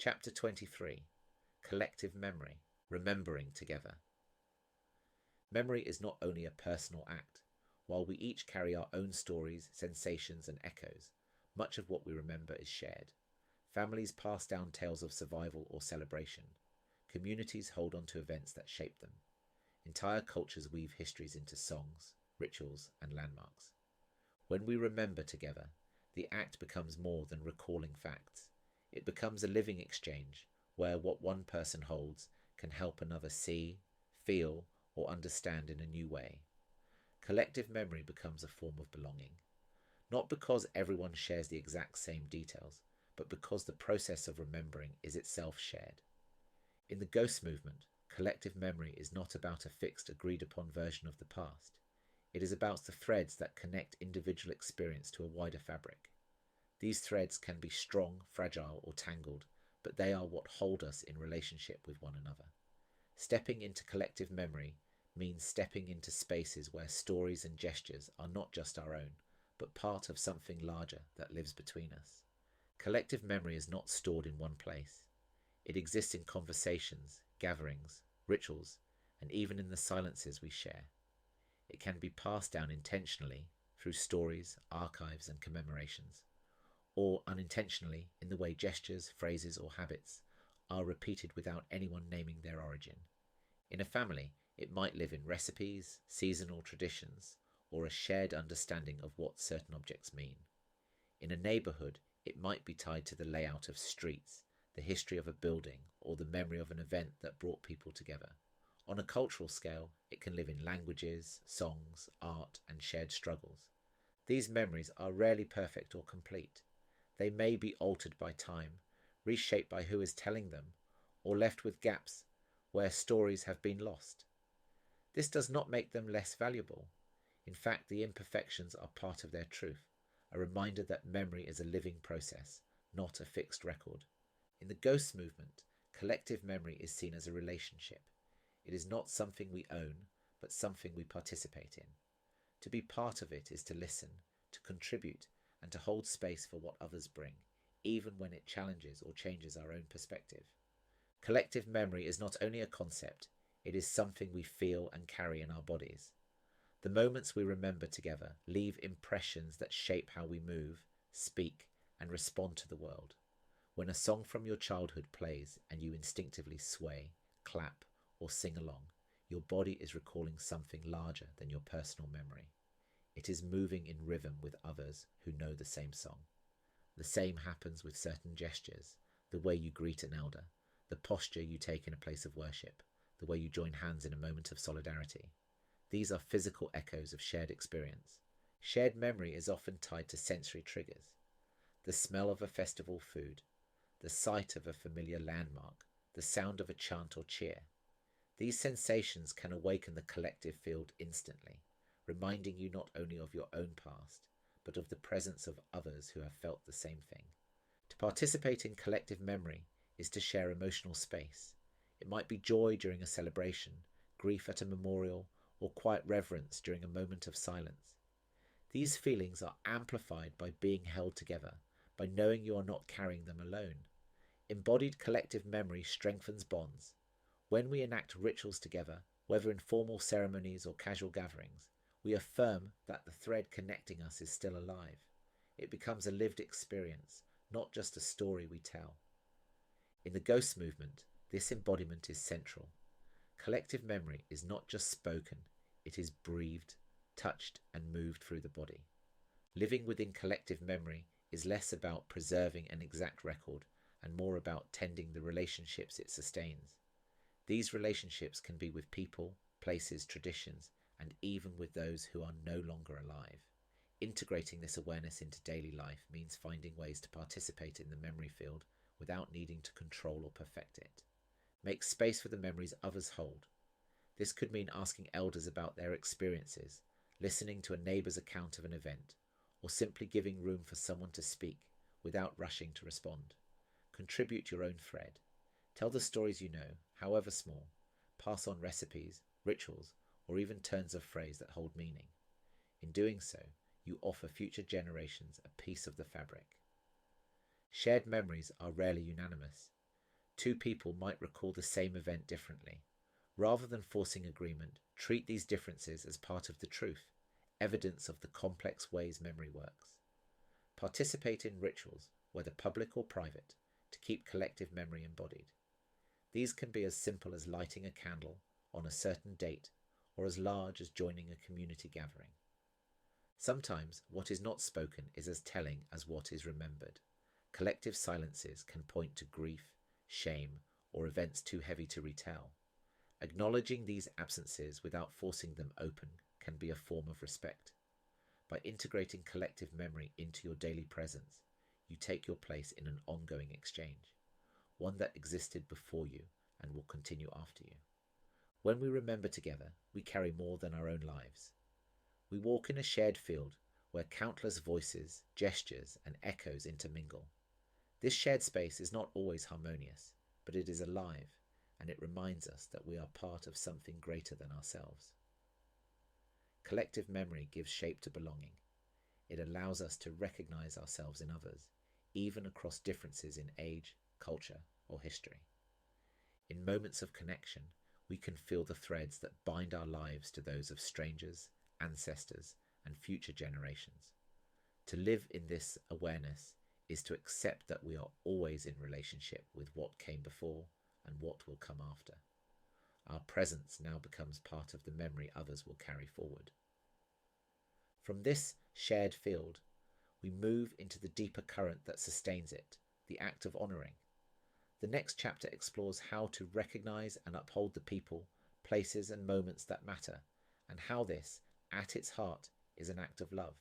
Chapter 23. Collective Memory, Remembering Together. Memory is not only a personal act. While we each carry our own stories, sensations and echoes, much of what we remember is shared. Families pass down tales of survival or celebration. Communities hold on to events that shape them. Entire cultures weave histories into songs, rituals and landmarks. When we remember together, the act becomes more than recalling facts. It becomes a living exchange where what one person holds can help another see, feel, or understand in a new way. Collective memory becomes a form of belonging, not because everyone shares the exact same details, but because the process of remembering is itself shared. In the Ghost movement, collective memory is not about a fixed, agreed-upon version of the past. It is about the threads that connect individual experience to a wider fabric. These threads can be strong, fragile, or tangled, but they are what hold us in relationship with one another. Stepping into collective memory means stepping into spaces where stories and gestures are not just our own, but part of something larger that lives between us. Collective memory is not stored in one place. It exists in conversations, gatherings, rituals, and even in the silences we share. It can be passed down intentionally through stories, archives, and commemorations, or unintentionally in the way gestures, phrases, or habits are repeated without anyone naming their origin. In a family, it might live in recipes, seasonal traditions, or a shared understanding of what certain objects mean. In a neighbourhood, it might be tied to the layout of streets, the history of a building, or the memory of an event that brought people together. On a cultural scale, it can live in languages, songs, art, and shared struggles. These memories are rarely perfect or complete. They may be altered by time, reshaped by who is telling them, or left with gaps where stories have been lost. This does not make them less valuable. In fact, the imperfections are part of their truth, a reminder that memory is a living process, not a fixed record. In the Ghost movement, collective memory is seen as a relationship. It is not something we own, but something we participate in. To be part of it is to listen, to contribute, and to hold space for what others bring, even when it challenges or changes our own perspective. Collective memory is not only a concept, it is something we feel and carry in our bodies. The moments we remember together leave impressions that shape how we move, speak, and respond to the world. When a song from your childhood plays and you instinctively sway, clap, or sing along, your body is recalling something larger than your personal memory. It is moving in rhythm with others who know the same song. The same happens with certain gestures, the way you greet an elder, the posture you take in a place of worship, the way you join hands in a moment of solidarity. These are physical echoes of shared experience. Shared memory is often tied to sensory triggers. The smell of a festival food, the sight of a familiar landmark, the sound of a chant or cheer. These sensations can awaken the collective field instantly, reminding you not only of your own past, but of the presence of others who have felt the same thing. To participate in collective memory is to share emotional space. It might be joy during a celebration, grief at a memorial, or quiet reverence during a moment of silence. These feelings are amplified by being held together, by knowing you are not carrying them alone. Embodied collective memory strengthens bonds. When we enact rituals together, whether in formal ceremonies or casual gatherings, we affirm that the thread connecting us is still alive. It becomes a lived experience, not just a story we tell. In the Ghost movement, this embodiment is central. Collective memory is not just spoken, it is breathed, touched, and moved through the body. Living within collective memory is less about preserving an exact record and more about tending the relationships it sustains. These relationships can be with people, places, traditions, and even with those who are no longer alive. Integrating this awareness into daily life means finding ways to participate in the memory field without needing to control or perfect it. Make space for the memories others hold. This could mean asking elders about their experiences, listening to a neighbour's account of an event, or simply giving room for someone to speak without rushing to respond. Contribute your own thread. Tell the stories you know, however small. Pass on recipes, rituals, or even turns of phrase that hold meaning. In doing so, you offer future generations a piece of the fabric. Shared memories are rarely unanimous. two people might recall the same event differently. Rather than forcing agreement, treat these differences as part of the truth, evidence of the complex ways memory works. Participate in rituals, whether public or private, to keep collective memory embodied. These can be as simple as lighting a candle on a certain date, or as large as joining a community gathering. Sometimes what is not spoken is as telling as what is remembered. Collective silences can point to grief, shame, or events too heavy to retell. Acknowledging these absences without forcing them open can be a form of respect. By integrating collective memory into your daily presence, you take your place in an ongoing exchange, one that existed before you and will continue after you. When we remember together, we carry more than our own lives. We walk in a shared field where countless voices, gestures, and echoes intermingle. This shared space is not always harmonious, but it is alive, and it reminds us that we are part of something greater than ourselves. Collective memory gives shape to belonging. It allows us to recognize ourselves in others, even across differences in age, culture, or history. In moments of connection, we can feel the threads that bind our lives to those of strangers, ancestors, and future generations. To live in this awareness is to accept that we are always in relationship with what came before and what will come after. Our presence now becomes part of the memory others will carry forward. From this shared field, we move into the deeper current that sustains it, the act of honouring. The next chapter explores how to recognise and uphold the people, places and moments that matter, and how this, at its heart, is an act of love.